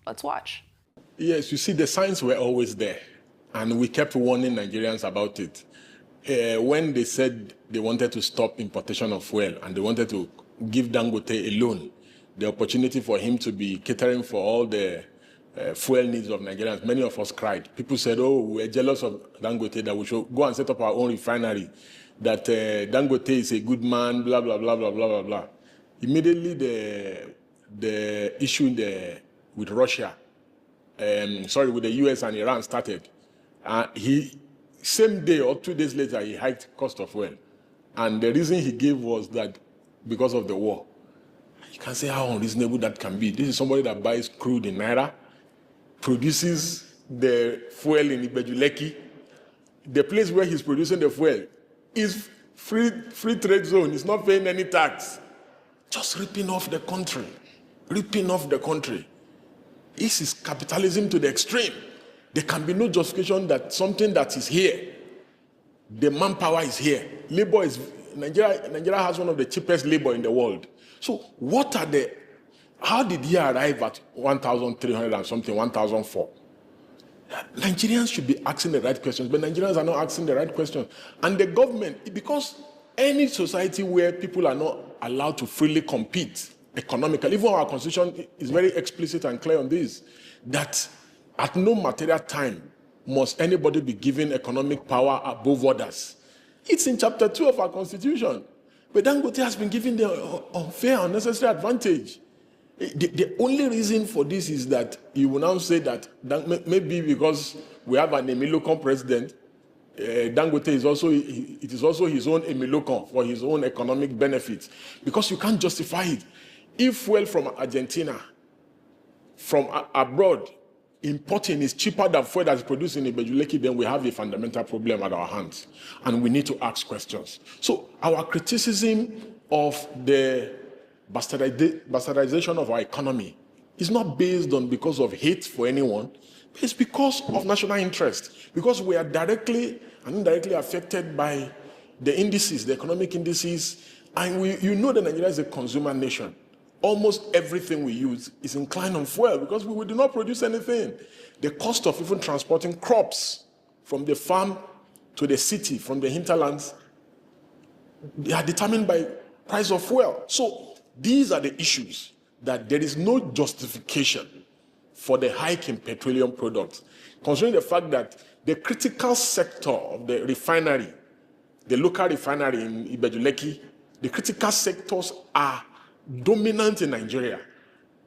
Let's watch. Yes, you see, the signs were always there, and we kept warning Nigerians about it. When they said they wanted to stop importation of fuel and they wanted to give Dangote a loan, the opportunity for him to be catering for all the fuel needs of Nigerians, many of us cried. People said, oh, we're jealous of Dangote, that we should go and set up our own refinery, that Dangote is a good man, blah, blah, blah, blah, blah, blah, blah. Immediately, the issue with Russia, with the US and Iran started. Same day or 2 days later, he hiked cost of oil. And the reason he gave was that because of the war. You can say how unreasonable that can be. This is somebody that buys crude in Naira, produces the fuel in Ibejuleki. The place where he's producing the fuel is free trade zone. He's not paying any tax. Just ripping off the country. Ripping off the country. This is capitalism to the extreme. There can be no justification that something that is here, the manpower is here. Nigeria has one of the cheapest labor in the world. So how did he arrive at 1,300 and something, 1,004? Nigerians should be asking the right questions, but Nigerians are not asking the right questions. And the government, because any society where people are not allowed to freely compete economically, even our constitution is very explicit and clear on this, that at no material time must anybody be given economic power above others. It's in chapter 2 of our constitution. But Dangote has been given the unfair, unnecessary advantage. The only reason for this is that you will now say that maybe because we have an Lokan president, Dangote is also his own Lokan for his own economic benefits. Because you can't justify it. If fuel from Argentina, from abroad, importing is cheaper than fuel that is produced in Ibejuleki, then we have a fundamental problem at our hands. And we need to ask questions. So our criticism of the bastardization of our economy is not based on because of hate for anyone. It's because of national interest. Because we are directly and indirectly affected by the indices, the economic indices. And that Nigeria is a consumer nation. Almost everything we use is inclined on fuel because we do not produce anything. The cost of even transporting crops from the farm to the city, from the hinterlands, they are determined by price of fuel. So these are the issues that there is no justification for the hike in petroleum products, considering the fact that the critical sector of the refinery, the local refinery in Ibejuleki, the critical sectors are dominant in Nigeria.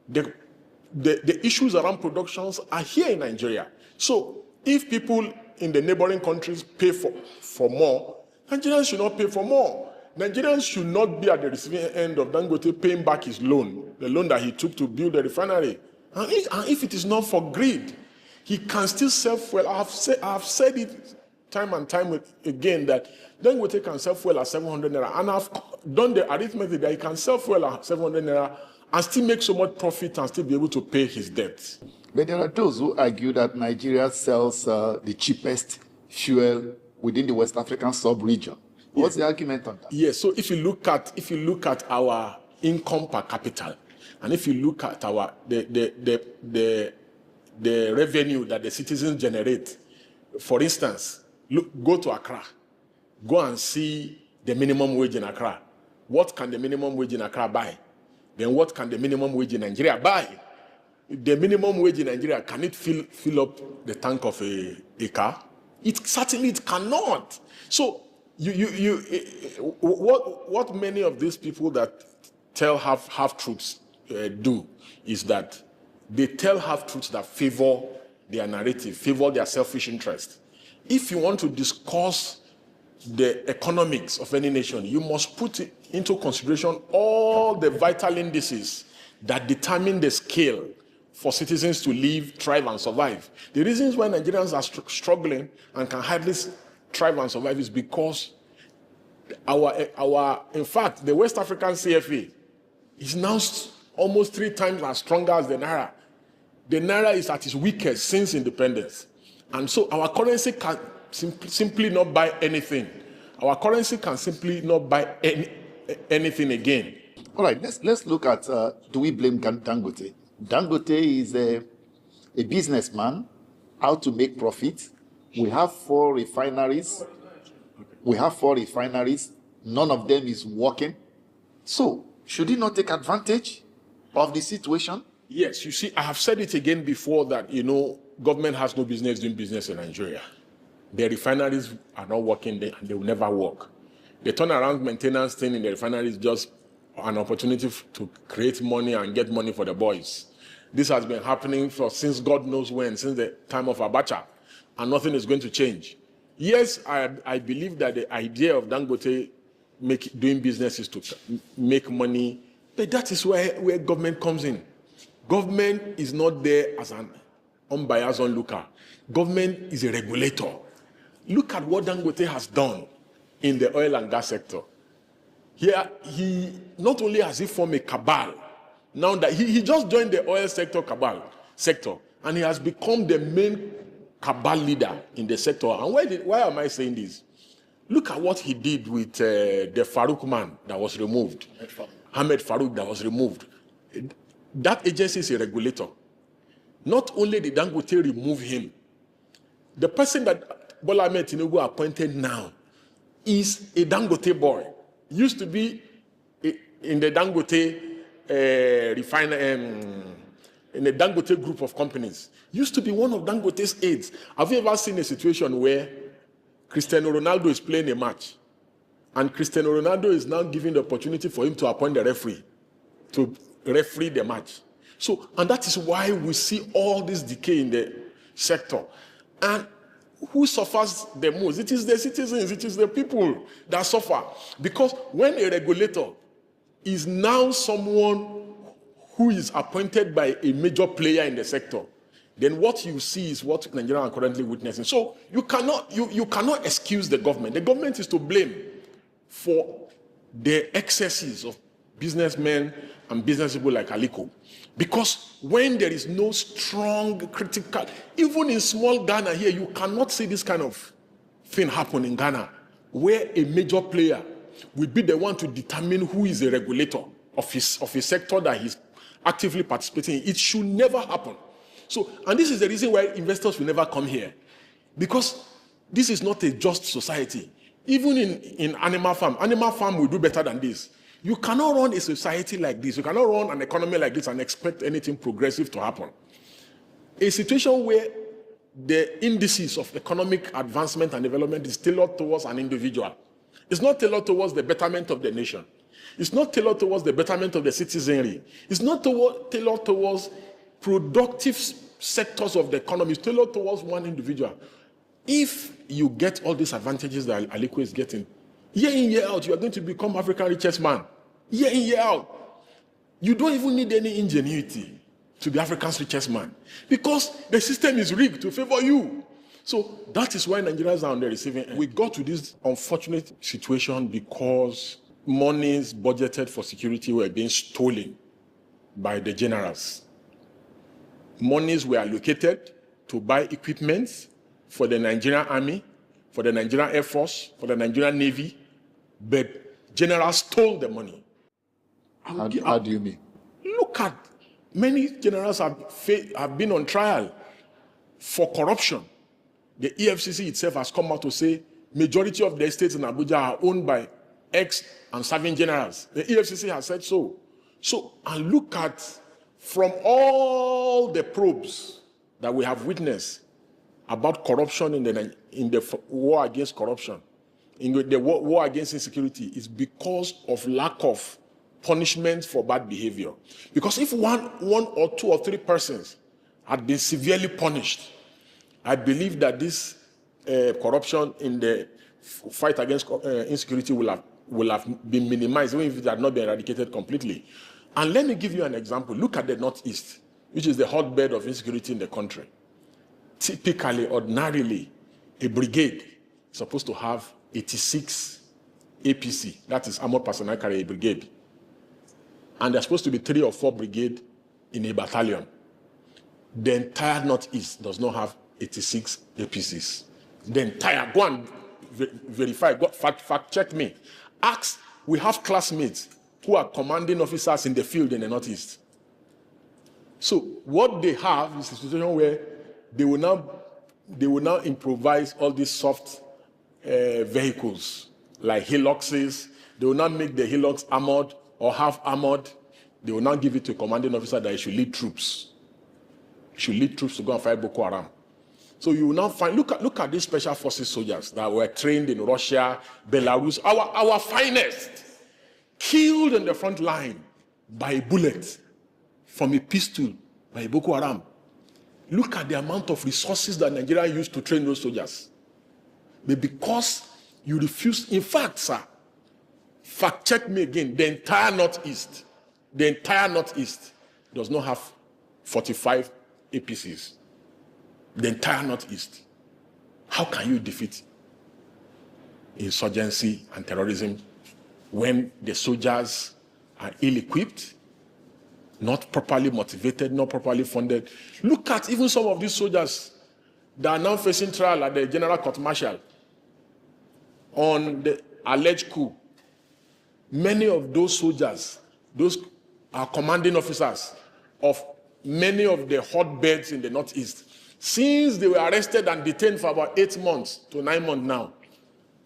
The issues around productions are here in Nigeria. So if people in the neighboring countries pay for more, Nigerians should not pay for more. Nigerians should not be at the receiving end of Dangote paying back his loan, the loan that he took to build the refinery. And if it is not for greed, he can still sell fuel. I have said it time and time again that Dangote can sell fuel at 700 naira, and I've done the arithmetic that he can sell fuel at 700 naira and still make so much profit and still be able to pay his debts. But there are those who argue that Nigeria sells the cheapest fuel within the West African sub-region. What's the argument on that? Yes, so if you look at our income per capita, and if you look at our the revenue that the citizens generate, for instance, go to Accra. Go and see the minimum wage in Accra. What can the minimum wage in Accra buy? Then what can the minimum wage in Nigeria buy? The minimum wage in Nigeria, can it fill up the tank of a car? Certainly it cannot. So what many of these people that tell half-truths do is that they tell half-truths that favor their narrative, favor their selfish interest. If you want to discuss the economics of any nation, you must put into consideration all the vital indices that determine the scale for citizens to live, thrive, and survive. The reasons why Nigerians are struggling and can hardly thrive and survive is because in fact, the West African CFA is now almost 3 times as strong as the Naira. The Naira is at its weakest since independence. And so our currency can simply not buy anything. Our currency can simply not buy anything again. All right, let's look at, do we blame Dangote? Dangote is a businessman, how to make profit. We have 4 refineries. None of them is working. So, should he not take advantage of the situation? Yes, you see, I have said it again before that, government has no business doing business in Nigeria. The refineries are not working, and they will never work. The turnaround maintenance thing in the refinery is just an opportunity to create money and get money for the boys. This has been happening since God knows when, since the time of Abacha, and nothing is going to change. Yes, I believe that the idea of Dangote doing business is to make money, but that is where government comes in. Government is not there as an unbiased onlooker. Government is a regulator. Look at what Dangote has done in the oil and gas sector. Here, he not only has he formed a cabal, now that he just joined the oil sector and he has become the main cabal leader in the sector. And why am I saying this? Look at what he did with the Farouk man that was removed. Ahmed Farouk that was removed. That agency is a regulator. Not only did Dangote remove him, the person that Bola Ahmed Tinubu appointed now is a Dangote boy. Used to be in the Dangote in the Dangote group of companies. Used to be one of Dangote's aides. Have you ever seen a situation where Cristiano Ronaldo is playing a match and Cristiano Ronaldo is now given the opportunity for him to appoint the referee to referee the match? So, and that is why we see all this decay in the sector. And who suffers the most? It is the citizens, it is the people that suffer. Because when a regulator is now someone who is appointed by a major player in the sector, then what you see is what Nigerians are currently witnessing. So you cannot excuse the government. The government is to blame for the excesses of businessmen and business people like Aliko. Because when there is no strong critical, even in small Ghana here, you cannot see this kind of thing happen in Ghana, where a major player will be the one to determine who is a regulator of his sector that he's actively participating in. It should never happen. So, and this is the reason why investors will never come here. Because this is not a just society. Even in animal farm will do better than this. You cannot run a society like this. You cannot run an economy like this and expect anything progressive to happen. A situation where the indices of economic advancement and development is tailored towards an individual. It's not tailored towards the betterment of the nation. It's not tailored towards the betterment of the citizenry. It's not tailored towards productive sectors of the economy. It's tailored towards one individual. If you get all these advantages that Aliko is getting, year in, year out, you are going to become Africa's richest man. Year in, year out. You don't even need any ingenuity to be Africa's richest man because the system is rigged to favor you. So that is why Nigerians are on the receiving end. We got to this unfortunate situation because monies budgeted for security were being stolen by the generals. Monies were allocated to buy equipment for the Nigerian Army, for the Nigerian Air Force, for the Nigerian Navy, but generals stole the money. How do you mean? Look at many generals have been on trial for corruption. The EFCC itself has come out to say majority of the estates in Abuja are owned by ex and serving generals. The EFCC has said so. So, and look at from all the probes that we have witnessed about corruption in the war against corruption, in the war against insecurity, is because of lack of punishment for bad behavior. Because if one or two or three persons had been severely punished, I believe that this corruption in the fight against insecurity will have been minimized, even if it had not been eradicated completely. And let me give you an example. Look at the Northeast, which is the hotbed of insecurity in the country. Typically, ordinarily, a brigade is supposed to have 86 APC, that is Armored Personnel Carrier Brigade. And there's supposed to be 3 or 4 brigades in a battalion. The entire Northeast does not have 86 APCs. The entire, go and verify, fact check me. Ask, we have classmates who are commanding officers in the field in the Northeast. So what they have is a situation where they will now improvise all these soft vehicles like Hiluxes. They will not make the Hilux armored or half armored. They will now give it to a commanding officer that he should lead troops. He should lead troops to go and fight Boko Haram. So you will now find, look at these special forces soldiers that were trained in Russia, Belarus, our finest, killed in the front line by a bullet from a pistol by Boko Haram. Look at the amount of resources that Nigeria used to train those soldiers. But because you refuse, in fact, sir, fact check me again, the entire Northeast does not have 45 APCs. The entire Northeast. How can you defeat insurgency and terrorism when the soldiers are ill-equipped, not properly motivated, not properly funded? Look at even some of these soldiers that are now facing trial at the General Court Martial on the alleged coup. Many of those soldiers, those are commanding officers of many of the hotbeds in the Northeast. Since they were arrested and detained for about 8 months to 9 months now,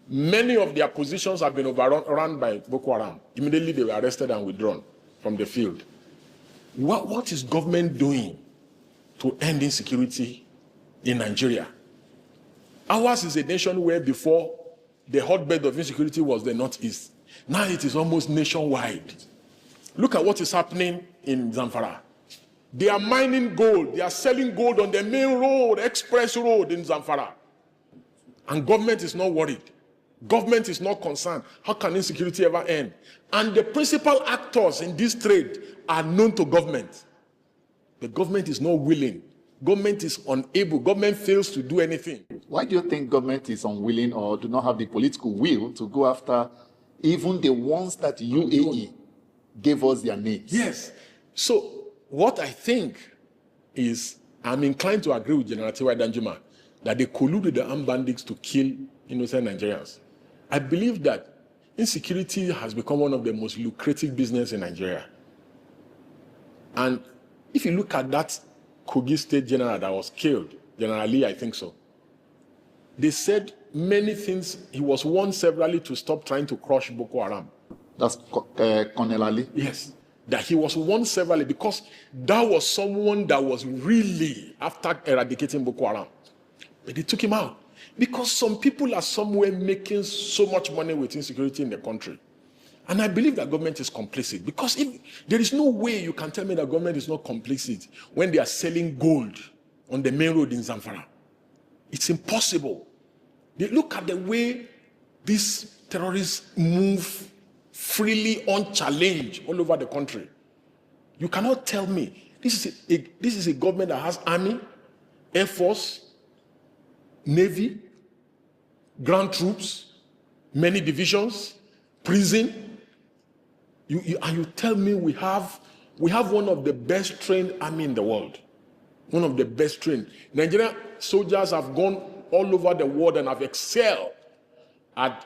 many of their positions have been overrun by Boko Haram. Immediately they were arrested and withdrawn from the field. What is government doing to end insecurity in Nigeria? Ours is a nation where before the hotbed of insecurity was the Northeast. Now it is almost nationwide. Look at what is happening in Zamfara. They are mining gold. They are selling gold on the main road, express road in Zamfara. And government is not worried. Government is not concerned. How can insecurity ever end? And the principal actors in this trade are known to government. The government is not willing. Government is unable. Government fails to do anything. Why do you think government is unwilling or do not have the political will to go after even the ones that UAE gave us their names? Yes. So what I think is, I'm inclined to agree with General Adeyanju that they collude with the armed bandits to kill innocent Nigerians. I believe that insecurity has become one of the most lucrative business in Nigeria. And if you look at that Kogi State general that was killed, General Ali, I think so, they said many things. He was warned severally to stop trying to crush Boko Haram. That's Colonel Ali? Yes. That he was warned severally because that was someone that was really after eradicating Boko Haram. But they took him out because some people are somewhere making so much money with insecurity in the country. And I believe that government is complicit because if there is no way you can tell me that government is not complicit when they are selling gold on the main road in Zamfara. It's impossible. They look at the way these terrorists move freely, unchallenged all over the country. You cannot tell me this is a government that has army, air force, navy, ground troops, many divisions, prison. And you tell me we have one of the best trained army in the world, one of the best trained. Nigerian soldiers have gone all over the world and have excelled at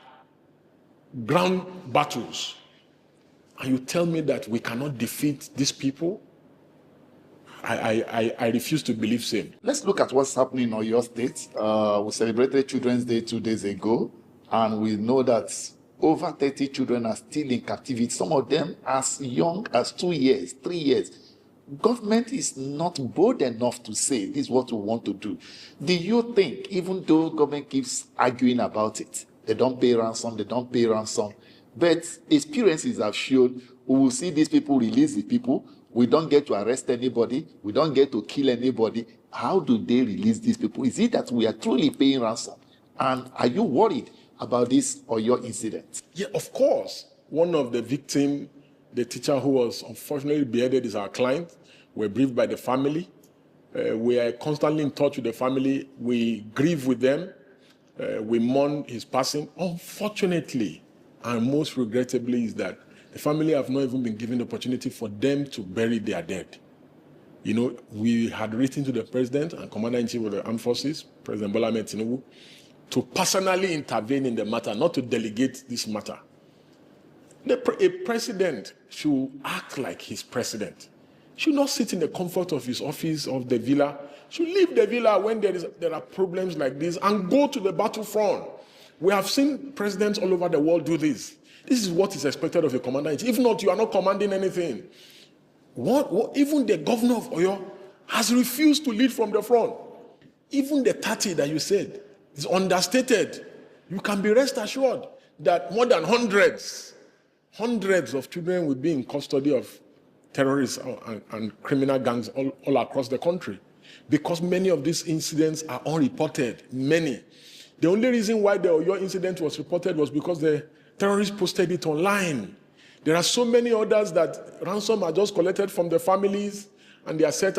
ground battles, and you tell me that we cannot defeat these people? I refuse to believe same. Let's look at what's happening in your state. We celebrated Children's Day 2 days ago, and we know that over 30 children are still in captivity, some of them as young as 2 years, 3 years. Government is not bold enough to say this is what we want to do. Do you think, even though government keeps arguing about it, they don't pay ransom, but experiences have shown we will see these people release the people, we don't get to arrest anybody, we don't get to kill anybody. How do they release these people? Is it that we are truly paying ransom? And are you worried about this or your incident? Yeah, of course. One of the victims, the teacher who was unfortunately beheaded, is our client. We're briefed by the family. We are constantly in touch with the family. We grieve with them. We mourn his passing. Unfortunately, and most regrettably, is that the family have not even been given the opportunity for them to bury their dead. You know, we had written to the president and commander-in-chief of the armed forces, President Bola Ahmed Tinubu, to personally intervene in the matter, not to delegate this matter. A president should act like his president. should not sit in the comfort of his office, of the villa, should leave the villa when there are problems like this and go to the battlefront. We have seen presidents all over the world do this. This is what is expected of a commander-in-chief. If not, you are not commanding anything. Even the governor of Oyo has refused to lead from the front. Even the 30 that you said is understated. You can be rest assured that more than hundreds of children will be in custody of terrorists and criminal gangs all across the country, because many of these incidents are unreported, many. The only reason why the Oyo incident was reported was because the terrorists posted it online. There are so many others that ransom are just collected from the families and they are set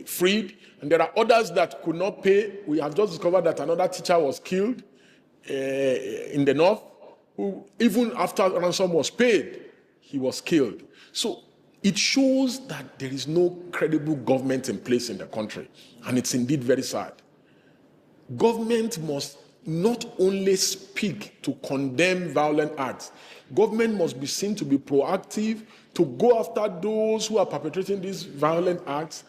freed. And there are others that could not pay. We have just discovered that another teacher was killed in the north, who even after ransom was paid, he was killed. So it shows that there is no credible government in place in the country. And it's indeed very sad. Government must not only speak to condemn violent acts, government must be seen to be proactive, to go after those who are perpetrating these violent acts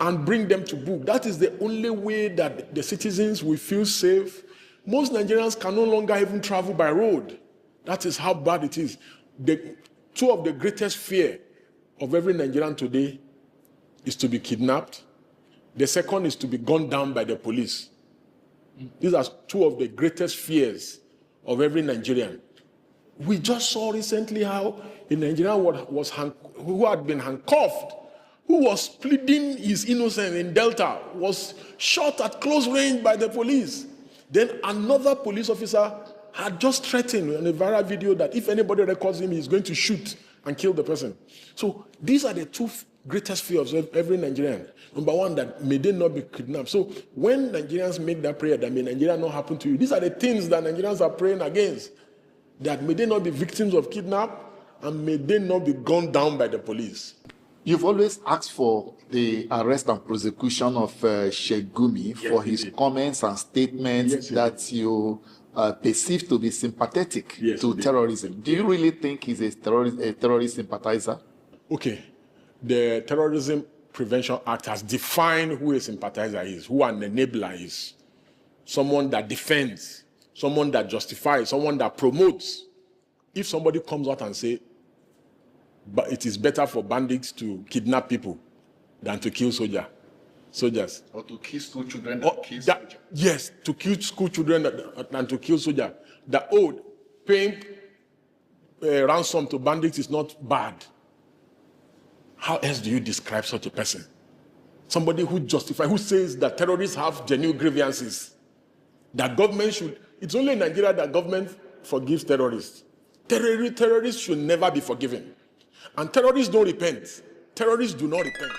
and bring them to book. That is the only way that the citizens will feel safe. Most Nigerians can no longer even travel by road. That is how bad it is. Two of the greatest fear of every Nigerian today is to be kidnapped. The second is to be gunned down by the police. These are two of the greatest fears of every Nigerian. We just saw recently how a Nigerian who had been handcuffed, who was pleading his innocence in Delta, was shot at close range by the police. Then another police officer had just threatened in a viral video that if anybody records him, he's going to shoot and kill the person. So these are the two greatest fears of every Nigerian. Number one, that may they not be kidnapped. So when Nigerians make that prayer, that may Nigeria not happen to you, these are the things that Nigerians are praying against. That may they not be victims of kidnap and may they not be gunned down by the police. You've always asked for the arrest and prosecution of Sheikh Gumi for his comments and statements that you perceive to be sympathetic to terrorism. Do you really think he's a terrorist sympathizer? Okay. The Terrorism Prevention Act has defined who a sympathizer is, who an enabler is. Someone that defends, someone that justifies, someone that promotes. If somebody comes out and says, but it is better for bandits to kidnap people than to kill soldiers. Or to kill school children than kill soldiers. Yes, to kill school children than to kill soldiers. The paying ransom to bandits is not bad. How else do you describe such a person? Somebody who justifies, who says that terrorists have genuine grievances. That government should, it's only in Nigeria that government forgives terrorists. Terrorists should never be forgiven. And terrorists don't repent. Terrorists do not repent.